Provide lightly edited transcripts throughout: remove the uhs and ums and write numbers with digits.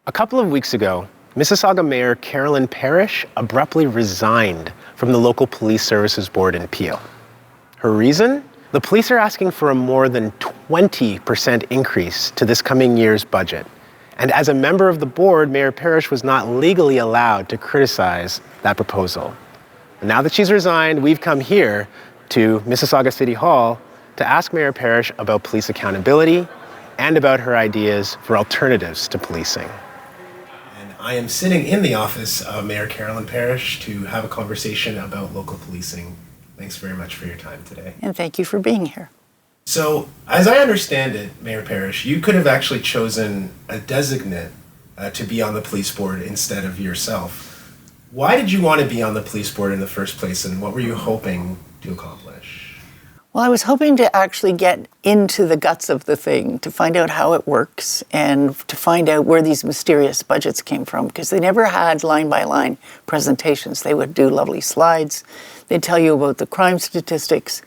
A couple of weeks ago, Mississauga Mayor Carolyn Parrish abruptly resigned from the local police services board in Peel. Her reason? The police are asking for a more than 20% increase to this coming year's budget. And as a member of the board, Mayor Parrish was not legally allowed to criticize that proposal. And now that she's resigned, we've come here to Mississauga City Hall to ask Mayor Parrish about police accountability and about her ideas for alternatives to policing. And I am sitting in the office of Mayor Carolyn Parrish to have a conversation about local policing. Thanks very much for your time today. And thank you for being here. So, as I understand it, Mayor Parrish, you could have actually chosen a designate to be on the police board instead of yourself. Why did you want to be on the police board in the first place, and what were you hoping to accomplish? Well, I was hoping to actually get into the guts of the thing, to find out how it works, and to find out where these mysterious budgets came from, because they never had line-by-line presentations. They would do lovely slides. They'd tell you about the crime statistics,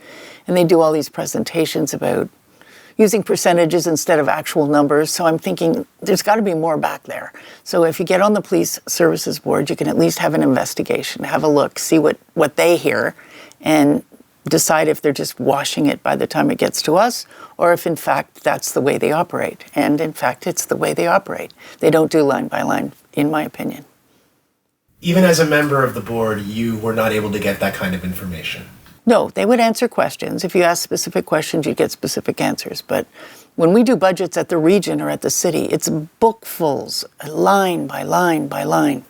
and they do all these presentations about using percentages instead of actual numbers. So I'm thinking there's got to be more back there. So if you get on the police services board, you can at least have an investigation, have a look, see what they hear, and decide if they're just washing it by the time it gets to us, or if in fact that's the way they operate. And in fact, it's the way they operate. They don't do line by line, in my opinion. Even as a member of the board, you were not able to get that kind of information? No, they would answer questions. If you ask specific questions, you get specific answers. But when we do budgets at the region or at the city, it's bookfuls, line by line by line.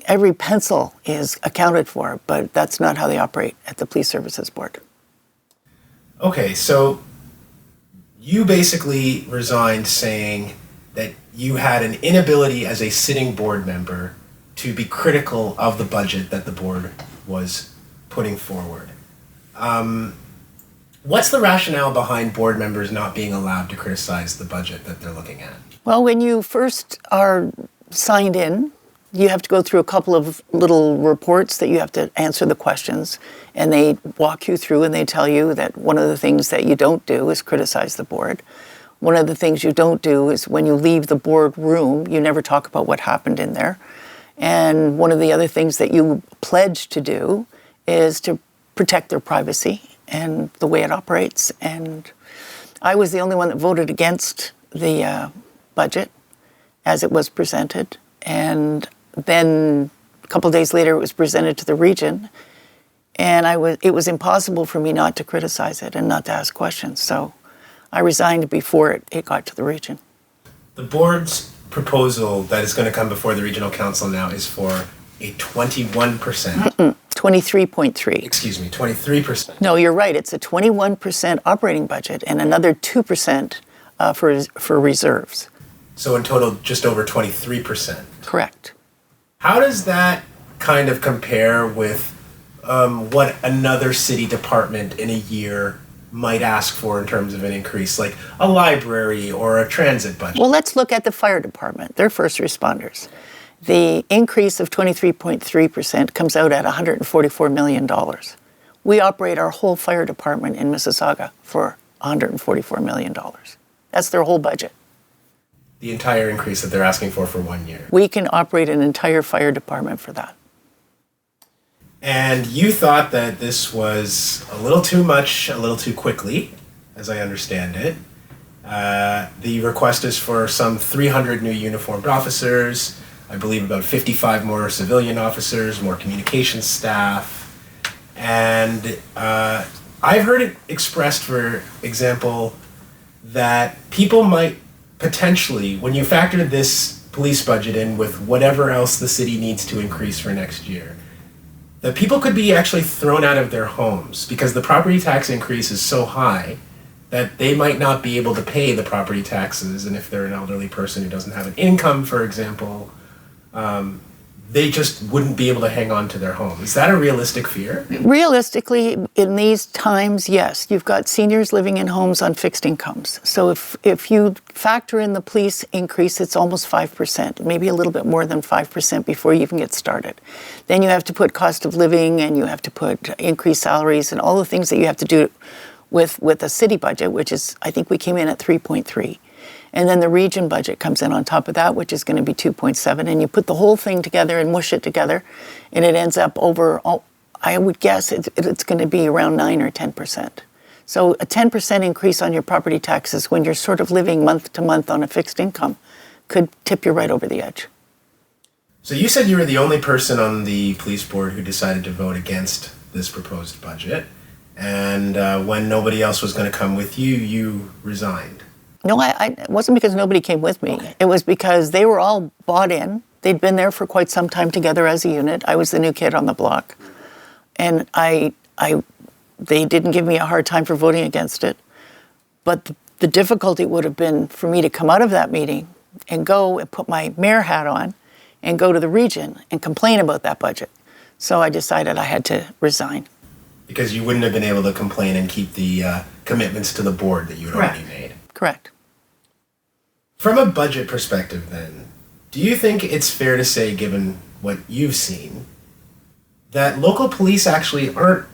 Every pencil is accounted for, but that's not how they operate at the Police Services Board. Okay, so you basically resigned saying that you had an inability as a sitting board member to be critical of the budget that the board was putting forward. What's the rationale behind board members not being allowed to criticize the budget that they're looking at? Well, when you first are signed in, you have to go through a couple of little reports that you have to answer the questions, and they walk you through and they tell you that one of the things that you don't do is criticize the board. One of the things you don't do is when you leave the board room, you never talk about what happened in there. And one of the other things that you pledge to do is to protect their privacy and the way it operates. And I was the only one that voted against the budget as it was presented. And then a couple of days later, it was presented to the region. And it was impossible for me not to criticize it and not to ask questions. So I resigned before it got to the region. The board's proposal that is going to come before the regional council now is for a 21%. 23.3. Excuse me, 23%. No, you're right. It's a 21% operating budget and another 2% for reserves. So in total, just over 23%. Correct. How does that kind of compare with what another city department in a year might ask for in terms of an increase, like a library or a transit budget? Well, let's look at the fire department. They're first responders. The increase of 23.3% comes out at $144 million. We operate our whole fire department in Mississauga for $144 million. That's their whole budget. The entire increase that they're asking for 1 year. We can operate an entire fire department for that. And you thought that this was a little too much, a little too quickly, as I understand it. The request is for some 300 new uniformed officers, I believe about 55 more civilian officers, more communications staff. And I've heard it expressed, for example, that people might potentially, when you factor this police budget in with whatever else the city needs to increase for next year, that people could be actually thrown out of their homes because the property tax increase is so high that they might not be able to pay the property taxes. And if they're an elderly person who doesn't have an income, for example, they just wouldn't be able to hang on to their home. Is that a realistic fear? Realistically, in these times, yes. You've got seniors living in homes on fixed incomes. So if you factor in the police increase, it's almost 5%, maybe a little bit more than 5% before you even get started. Then you have to put cost of living and you have to put increased salaries and all the things that you have to do with a city budget, which is, I think we came in at 3.3. And then the region budget comes in on top of that, which is going to be 2.7. And you put the whole thing together and mush it together, and it ends up over, I would guess it's going to be around 9 or 10%. So a 10% increase on your property taxes when you're sort of living month to month on a fixed income could tip you right over the edge. So you said you were the only person on the police board who decided to vote against this proposed budget. And when nobody else was going to come with you, you resigned. No, it wasn't because nobody came with me. Okay. It was because they were all bought in. They'd been there for quite some time together as a unit. I was the new kid on the block. And they didn't give me a hard time for voting against it. But the difficulty would have been for me to come out of that meeting and go and put my mayor hat on and go to the region and complain about that budget. So I decided I had to resign. Because you wouldn't have been able to complain and keep the commitments to the board that you had already made. Correct. From a budget perspective then, do you think it's fair to say, given what you've seen, that local police actually aren't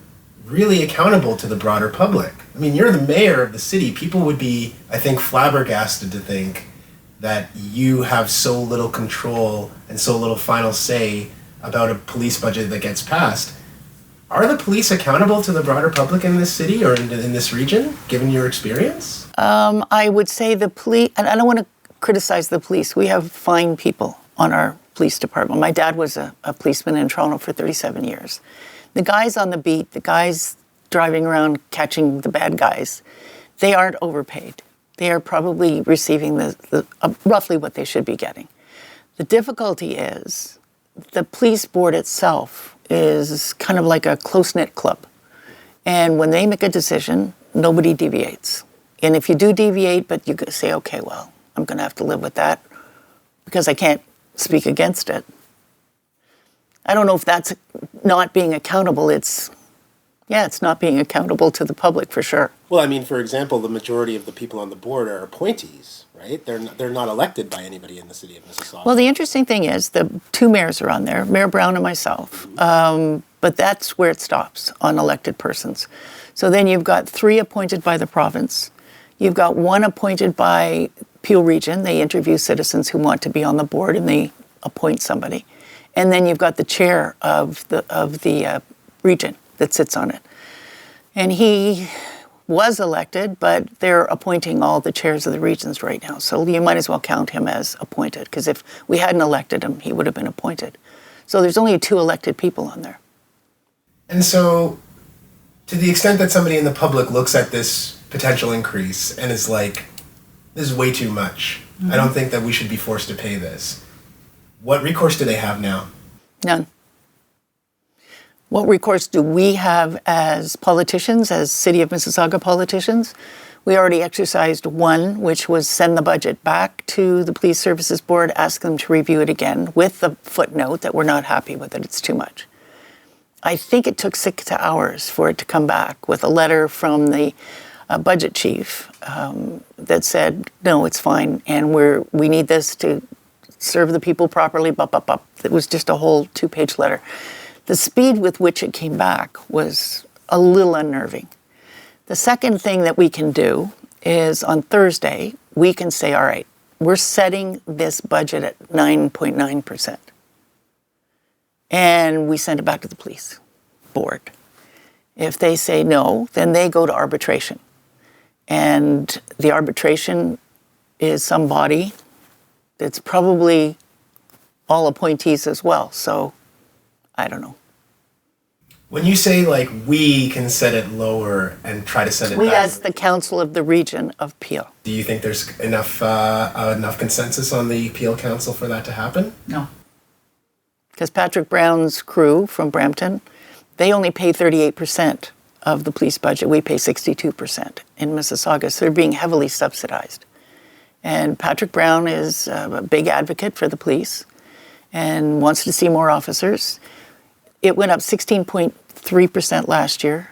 really accountable to the broader public? I mean, you're the mayor of the city. People would be, I think, flabbergasted to think that you have so little control and so little final say about a police budget that gets passed. Are the police accountable to the broader public in this city or in this region, given your experience? I would say the police, and I don't want to criticize the police. We have fine people on our police department. My dad was a policeman in Toronto for 37 years. The guys on the beat, the guys driving around catching the bad guys, they aren't overpaid. They are probably receiving roughly what they should be getting. The difficulty is the police board itself is kind of like a close-knit club. And when they make a decision, nobody deviates. And if you do deviate, but you say, okay, well, I'm going to have to live with that because I can't speak against it. I don't know if that's not being accountable. It's not being accountable to the public for sure. Well, I mean, for example, the majority of the people on the board are appointees, right? They're not elected by anybody in the city of Mississauga. Well, the interesting thing is the two mayors are on there, Mayor Brown and myself. But that's where it stops on elected persons. So then you've got 3 appointed by the province. You've got 1 appointed by Peel Region. They interview citizens who want to be on the board and they appoint somebody. And then you've got the chair of the region that sits on it. And he was elected, but they're appointing all the chairs of the regions right now. So you might as well count him as appointed, because if we hadn't elected him, he would have been appointed. So there's only 2 elected people on there. And so, to the extent that somebody in the public looks at this potential increase and is like, this is way too much. I don't think that we should be forced to pay this. What recourse do they have now? None. What recourse do we have as politicians, as City of Mississauga politicians? We already exercised one, which was send the budget back to the Police Services Board, ask them to review it again with the footnote that we're not happy with it, it's too much. I think it took 6 hours for it to come back with a letter from the budget chief that said, no, it's fine, and we need this to serve the people properly, It was just a whole 2-page letter. The speed with which it came back was a little unnerving. The second thing that we can do is on Thursday, we can say, all right, we're setting this budget at 9.9%. And we send it back to the police board. If they say no, then they go to arbitration. And the arbitration is some body that's probably all appointees as well. So I don't know. When you say, like, we can set it lower and try to send it We back, as the council of the region of Peel. do you think there's enough consensus on the Peel Council for that to happen? No. Because Patrick Brown's crew from Brampton, they only pay 38% of the police budget. We pay 62% in Mississauga, so they're being heavily subsidized. And Patrick Brown is a big advocate for the police and wants to see more officers. It went up 16.3% last year,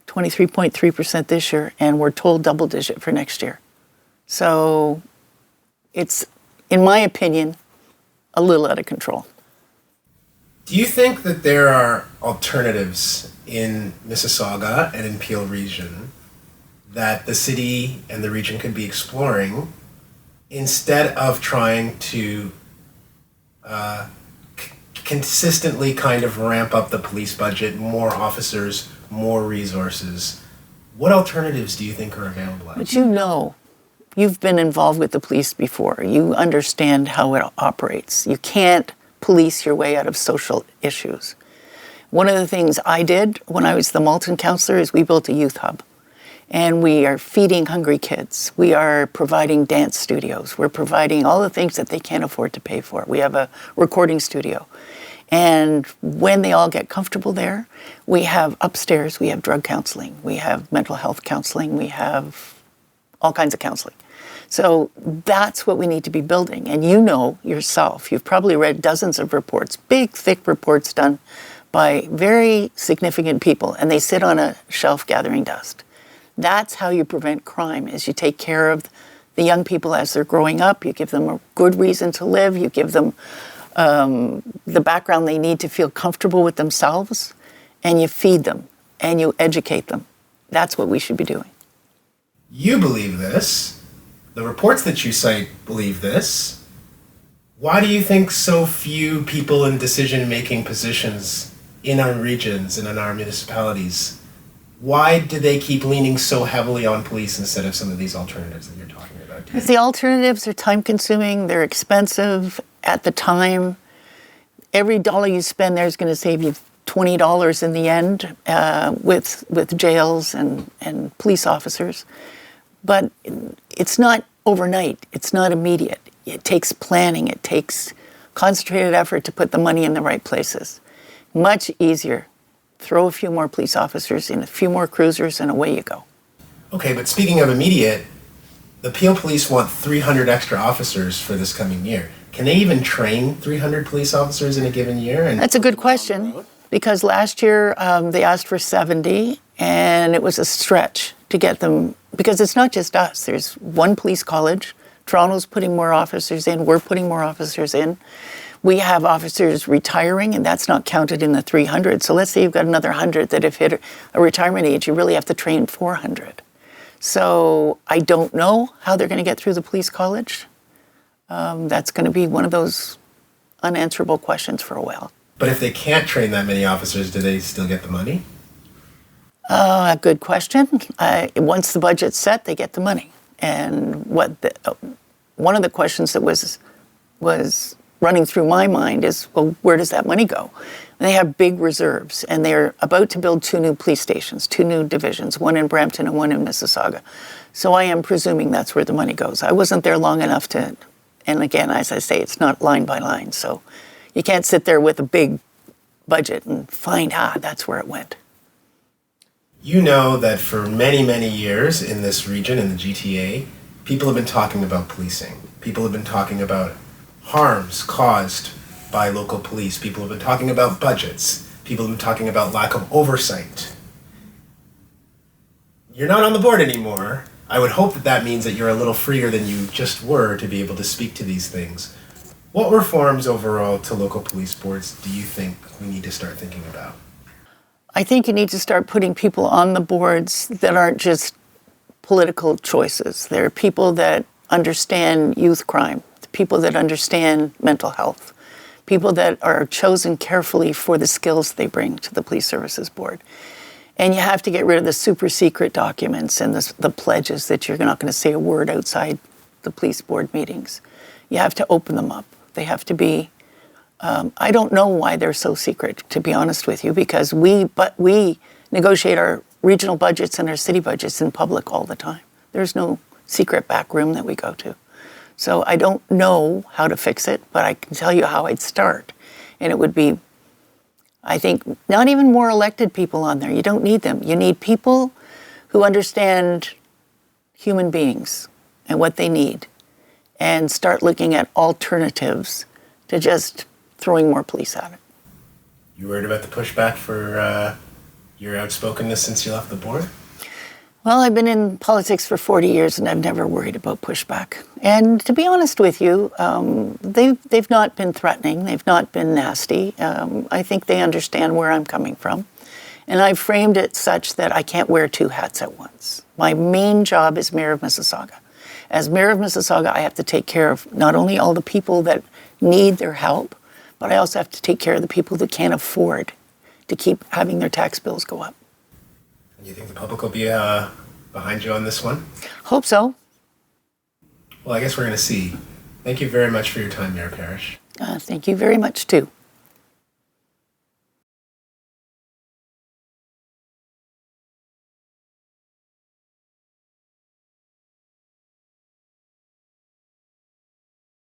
23.3% this year, and we're told double digit for next year. So it's, in my opinion, a little out of control. Do you think that there are alternatives in Mississauga and in Peel Region that the city and the region could be exploring instead of trying to consistently kind of ramp up the police budget, more officers, more resources, what alternatives do you think are available? But you've been involved with the police before. You understand how it operates. You can't police your way out of social issues. One of the things I did when I was the Malton councillor is we built a youth hub. And we are feeding hungry kids. We are providing dance studios. We're providing all the things that they can't afford to pay for. We have a recording studio. And when they all get comfortable there, we have upstairs, we have drug counseling, we have mental health counseling, we have all kinds of counseling. So that's what we need to be building. And you know yourself, you've probably read dozens of reports, big, thick reports done by very significant people, and they sit on a shelf gathering dust. That's how you prevent crime, is you take care of the young people as they're growing up, you give them a good reason to live, you give them the background they need to feel comfortable with themselves, and you feed them, and you educate them. That's what we should be doing. You believe this. The reports that you cite believe this. Why do you think so few people in decision-making positions in our regions and in our municipalities, why do they keep leaning so heavily on police instead of some of these alternatives that you're talking about? Because the alternatives are time-consuming, they're expensive at the time. Every dollar you spend there is going to save you $20 in the end with jails and police officers. But it's not overnight. It's not immediate. It takes planning. It takes concentrated effort to put the money in the right places. Much easier. Throw a few more police officers in, a few more cruisers, and away you go. Okay, but speaking of immediate, the Peel Police want 300 extra officers for this coming year. Can they even train 300 police officers in a given year? And that's a good question, because last year they asked for 70, and it was a stretch to get them, because it's not just us. There's one police college. Toronto's putting more officers in. We're putting more officers in. We have officers retiring, and that's not counted in the 300. So let's say you've got another 100 that have hit a retirement age. You really have to train 400. So I don't know how they're going to get through the police college. That's going to be one of those unanswerable questions for a while. But if they can't train that many officers, do they still get the money? A good question. Once the budget's set, they get the money. And one of the questions that was running through my mind is, well, where does that money go? And they have big reserves, and they're about to build 2 new police stations, 2 new divisions, one in Brampton and one in Mississauga. So I am presuming that's where the money goes. I wasn't there long enough to, and again, as I say, it's not line by line. So you can't sit there with a big budget and find, that's where it went. You know that for many, many years in this region, in the GTA, people have been talking about policing. People have been talking about harms caused by local police. People have been talking about budgets. People have been talking about lack of oversight. You're not on the board anymore. I would hope that means that you're a little freer than you just were to be able to speak to these things. What reforms overall to local police boards do you think we need to start thinking about? I think you need to start putting people on the boards that aren't just political choices. They're people that understand youth crime, people that understand mental health, people that are chosen carefully for the skills they bring to the Police Services Board. And you have to get rid of the super secret documents and the pledges that you're not going to say a word outside the police board meetings. You have to open them up. They have to be, I don't know why they're so secret, to be honest with you, because we negotiate our regional budgets and our city budgets in public all the time. There's no secret back room that we go to. So I don't know how to fix it, but I can tell you how I'd start. And it would be, I think, not even more elected people on there. You don't need them. You need people who understand human beings and what they need, and start looking at alternatives to just throwing more police at it. You worried about the pushback for your outspokenness since you left the board? Well, I've been in politics for 40 years, and I've never worried about pushback. And to be honest with you, they've not been threatening. They've not been nasty. I think they understand where I'm coming from. And I've framed it such that I can't wear 2 hats at once. My main job is Mayor of Mississauga. As mayor of Mississauga, I have to take care of not only all the people that need their help, but I also have to take care of the people that can't afford to keep having their tax bills go up. You think the public will be behind you on this one? Hope so. Well, I guess we're going to see. Thank you very much for your time, Mayor Parrish. Thank you very much, too.